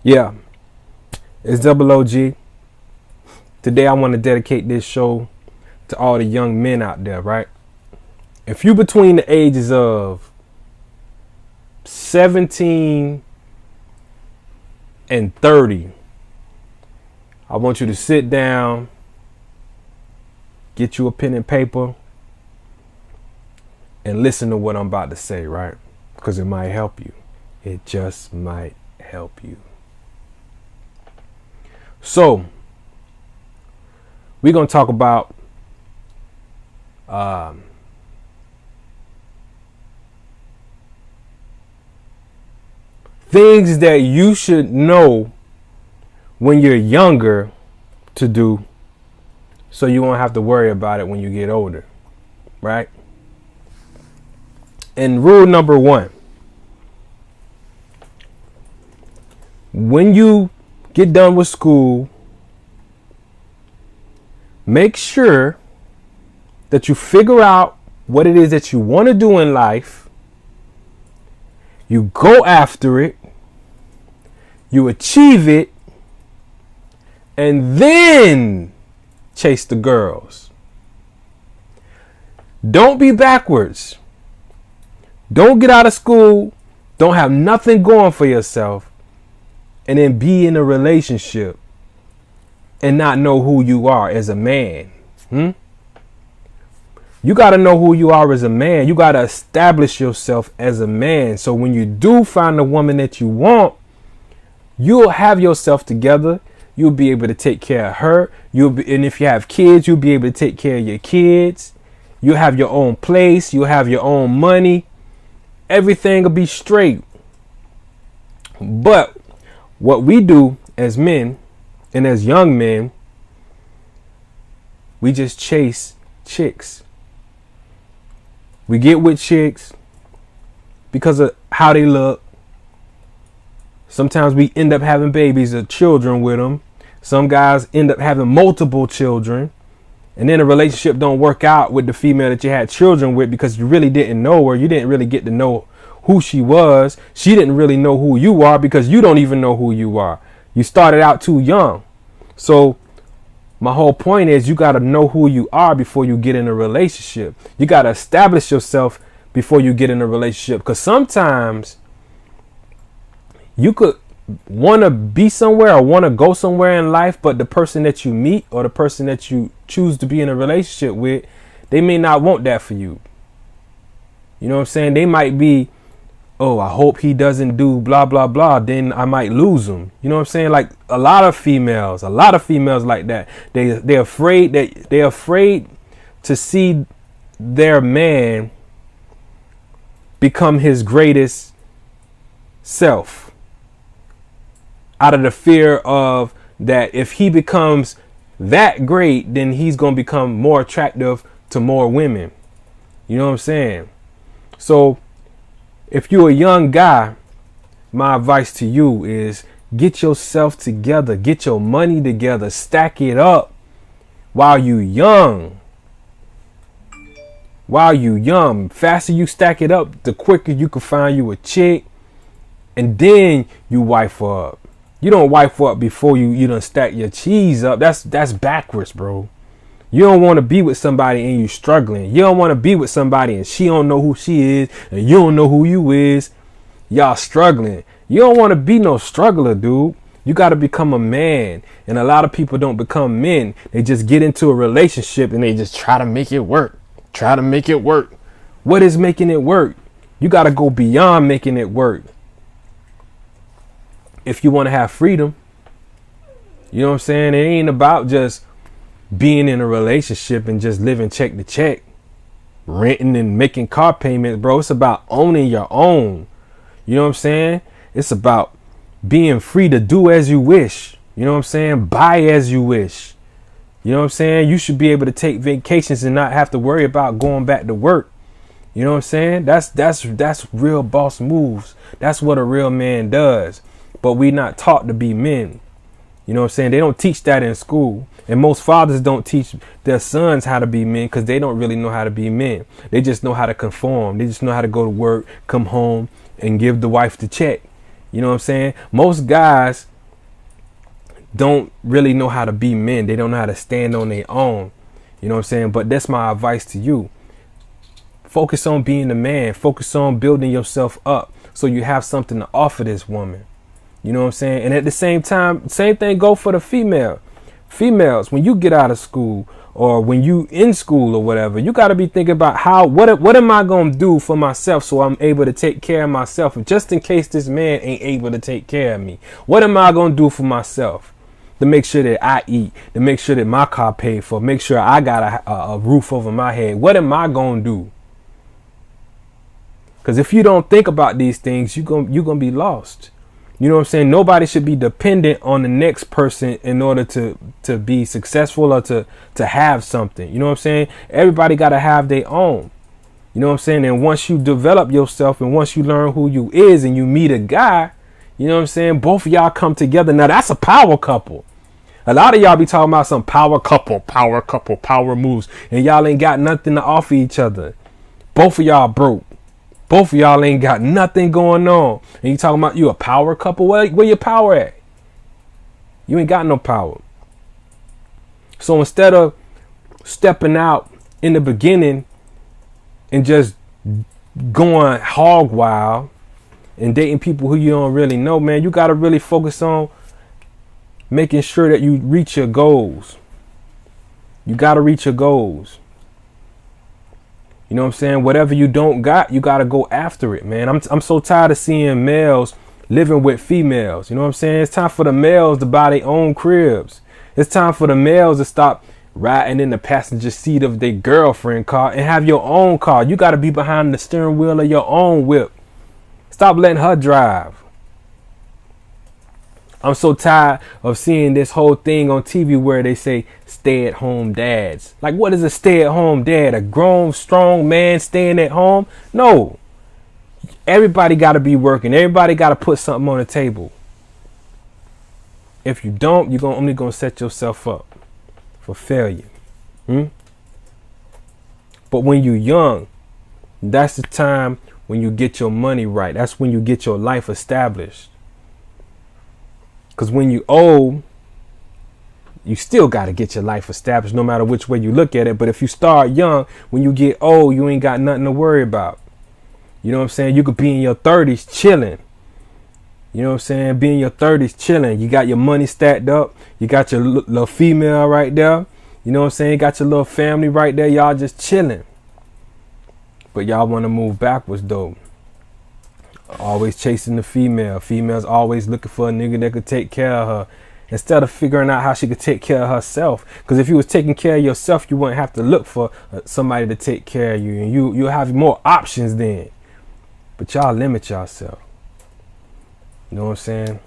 Yeah, it's Double OG. Today I want to dedicate this show to all the young men out there, right? If you between the ages of 17 and 30, I want you to sit down, get you a pen and paper, and listen to what I'm about to say, right? Because it might help you. It just might help you. So, we're going to talk about things that you should know when you're younger to do so you won't have to worry about it when you get older, right? And rule number 1, when you get done with school, make sure that you figure out what it is that you want to do in life. You go after it, you achieve it, and then chase the girls. Don't be backwards. Don't get out of school, don't have nothing going for yourself, and then be in a relationship and not know who you are as a man. You got to know who you are as a man. You got to establish yourself as a man. So when you do find the woman that you want, you'll have yourself together. You'll be able to take care of her. And if you have kids, you'll be able to take care of your kids. You'll have your own place. You'll have your own money. Everything will be straight. But what we do as men and as young men, we just chase chicks. We get with chicks because of how they look. Sometimes we end up having babies or children with them. Some guys end up having multiple children. And then a relationship don't work out with the female that you had children with because you really didn't know her. You didn't really get to know who she was. She didn't really know who you are because you don't even know who you are. You started out too young. So my whole point is you got to know who you are before you get in a relationship. You got to establish yourself before you get in a relationship. Because sometimes you could want to be somewhere or want to go somewhere in life, but the person that you meet or the person that you choose to be in a relationship with, they may not want that for you. You know what I'm saying? They might be, oh, I hope he doesn't do blah, blah, blah. Then I might lose him. You know what I'm saying? Like a lot of females like that. They're afraid to see their man become his greatest self. Out of the fear of that if he becomes that great, then he's going to become more attractive to more women. You know what I'm saying? So if you're a young guy, my advice to you is get yourself together, get your money together, stack it up while you young. While you young, faster you stack it up, the quicker you can find you a chick, and then you wife her up. You don't wife her up before you done stack your cheese up. That's backwards, bro. You don't want to be with somebody and you struggling. You don't want to be with somebody and she don't know who she is and you don't know who you is. Y'all struggling. You don't want to be no struggler, dude. You got to become a man. And a lot of people don't become men. They just get into a relationship and they just try to make it work. Try to make it work. What is making it work? You got to go beyond making it work. If you want to have freedom, you know what I'm saying? It ain't about just being in a relationship and just living check to check, renting and making car payments, bro. It's about owning your own. You know what I'm saying? It's about being free to do as you wish. You know what I'm saying? Buy as you wish. You know what I'm saying? You should be able to take vacations and not have to worry about going back to work. You know what I'm saying? That's real boss moves. That's what a real man does. But we not taught to be men. You know what I'm saying? They don't teach that in school. And most fathers don't teach their sons how to be men because they don't really know how to be men. They just know how to conform. They just know how to go to work, come home, and give the wife the check. You know what I'm saying? Most guys don't really know how to be men. They don't know how to stand on their own. You know what I'm saying? But that's my advice to you. Focus on being a man. Focus on building yourself up so you have something to offer this woman. You know what I'm saying? And at the same time, same thing go for the female. Females, when you get out of school or when you in school or whatever, you got to be thinking about what am I going to do for myself so I'm able to take care of myself? And just in case this man ain't able to take care of me, what am I going to do for myself to make sure that I eat, to make sure that my car paid for, make sure I got a roof over my head? What am I going to do? Because if you don't think about these things, you're going to be lost. You know what I'm saying? Nobody should be dependent on the next person in order to be successful or to have something. You know what I'm saying? Everybody got to have their own. You know what I'm saying? And once you develop yourself and once you learn who you is and you meet a guy, you know what I'm saying? Both of y'all come together. Now that's a power couple. A lot of y'all be talking about some power couple, power moves. And y'all ain't got nothing to offer each other. Both of y'all broke. Both of y'all ain't got nothing going on. And you talking about you a power couple? Where your power at? You ain't got no power. So instead of stepping out in the beginning and just going hog wild and dating people who you don't really know, man, you got to really focus on making sure that you reach your goals. You got to reach your goals. You know what I'm saying? Whatever you don't got, you got to go after it, man. I'm so tired of seeing males living with females. You know what I'm saying? It's time for the males to buy their own cribs. It's time for the males to stop riding in the passenger seat of their girlfriend car and have your own car. You got to be behind the steering wheel of your own whip. Stop letting her drive. I'm so tired of seeing this whole thing on TV where they say stay-at-home dads. Like, what is a stay-at-home dad? A grown, strong man staying at home? No. Everybody got to be working. Everybody got to put something on the table. If you don't, you're only going to set yourself up for failure. But when you're young, that's the time when you get your money right. That's when you get your life established. Because when you old, you still got to get your life established no matter which way you look at it. But if you start young, when you get old, you ain't got nothing to worry about. You know what I'm saying? You could be in your 30s chilling. You know what I'm saying? Be in your 30s chilling. You got your money stacked up. You got your little female right there. You know what I'm saying? You got your little family right there. Y'all just chilling. But y'all want to move backwards though. Always chasing the female. Female's always looking for a nigga that could take care of her instead of figuring out how she could take care of herself. Because if you was taking care of yourself, you wouldn't have to look for somebody to take care of you. And you'll have more options then. But y'all limit yourself. You know what I'm saying?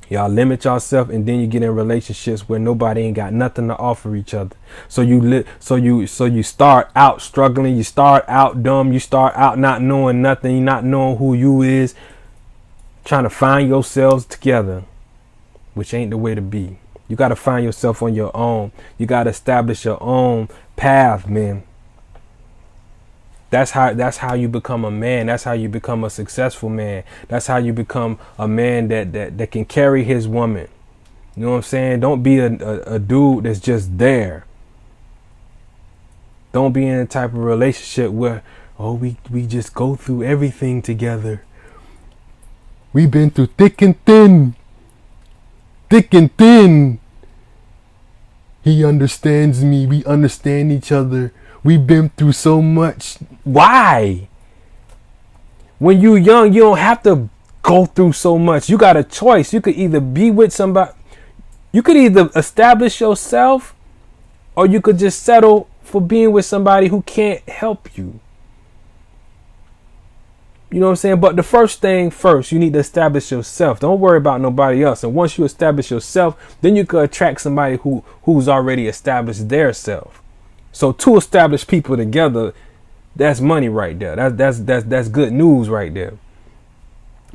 Y'all limit yourself and then you get in relationships where nobody ain't got nothing to offer each other. So you start out struggling, you start out dumb, you start out not knowing nothing, you not knowing who you is, trying to find yourselves together, which ain't the way to be. You got to find yourself on your own. You got to establish your own path, man. That's how you become a man. That's how you become a successful man. That's how you become a man that can carry his woman. You know what I'm saying? Don't be a dude that's just there. Don't be in a type of relationship where, we just go through everything together. We've been through thick and thin. Thick and thin. He understands me. We understand each other. We've been through so much. Why? When you're young, you don't have to go through so much. You got a choice. You could either be with somebody. You could either establish yourself or you could just settle for being with somebody who can't help you. You know what I'm saying? But the first thing first, you need to establish yourself. Don't worry about nobody else. And once you establish yourself, then you could attract somebody who's already established their self. So two established people together, that's money right there. That's good news right there.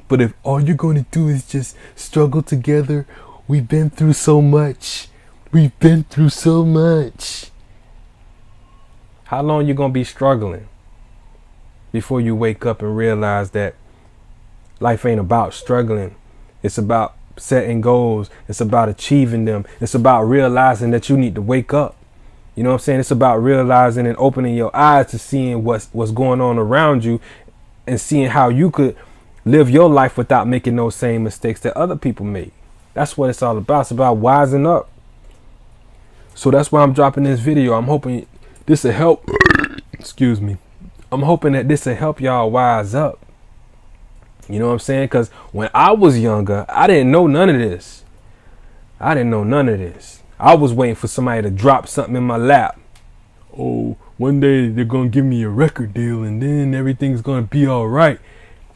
But if all you're going to do is just struggle together, we've been through so much. We've been through so much. How long you going to be struggling before you wake up and realize that life ain't about struggling? It's about setting goals. It's about achieving them. It's about realizing that you need to wake up. You know what I'm saying? It's about realizing and opening your eyes to seeing what's going on around you and seeing how you could live your life without making those same mistakes that other people made. That's what it's all about. It's about wising up. So that's why I'm dropping this video. I'm hoping this will help. Excuse me. I'm hoping that this will help y'all wise up. You know what I'm saying? Because when I was younger, I didn't know none of this. I was waiting for somebody to drop something in my lap. Oh, one day they're going to give me a record deal and then everything's going to be all right.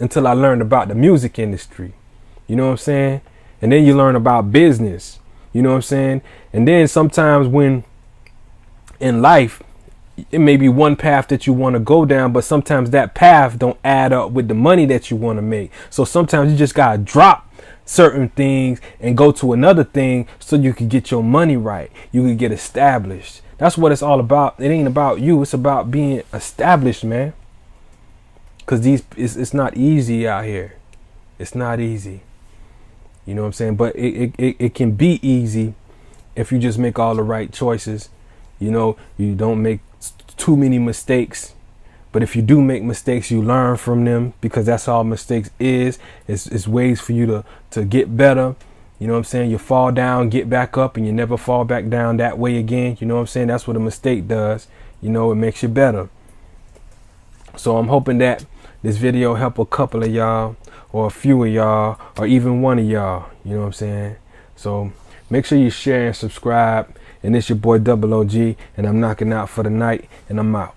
Until I learned about the music industry. You know what I'm saying? And then you learn about business. You know what I'm saying? And then sometimes when in life, it may be one path that you want to go down, but sometimes that path don't add up with the money that you want to make. So sometimes you just got to drop certain things and go to another thing so you can get your money right. You can get established. That's what it's all about. It ain't about you. It's about being established, man. Because it's not easy out here. It's not easy. You know what I'm saying? But it can be easy if you just make all the right choices. You know, you don't make too many mistakes. But if you do make mistakes, you learn from them, because that's all mistakes is. It's ways for you to get better. You know what I'm saying? You fall down, get back up, and you never fall back down that way again. You know what I'm saying? That's what a mistake does. You know, it makes you better. So I'm hoping that this video help a couple of y'all, or a few of y'all, or even one of y'all. You know what I'm saying? So make sure you share and subscribe. And it's your boy Double OG, and I'm knocking out for the night, and I'm out.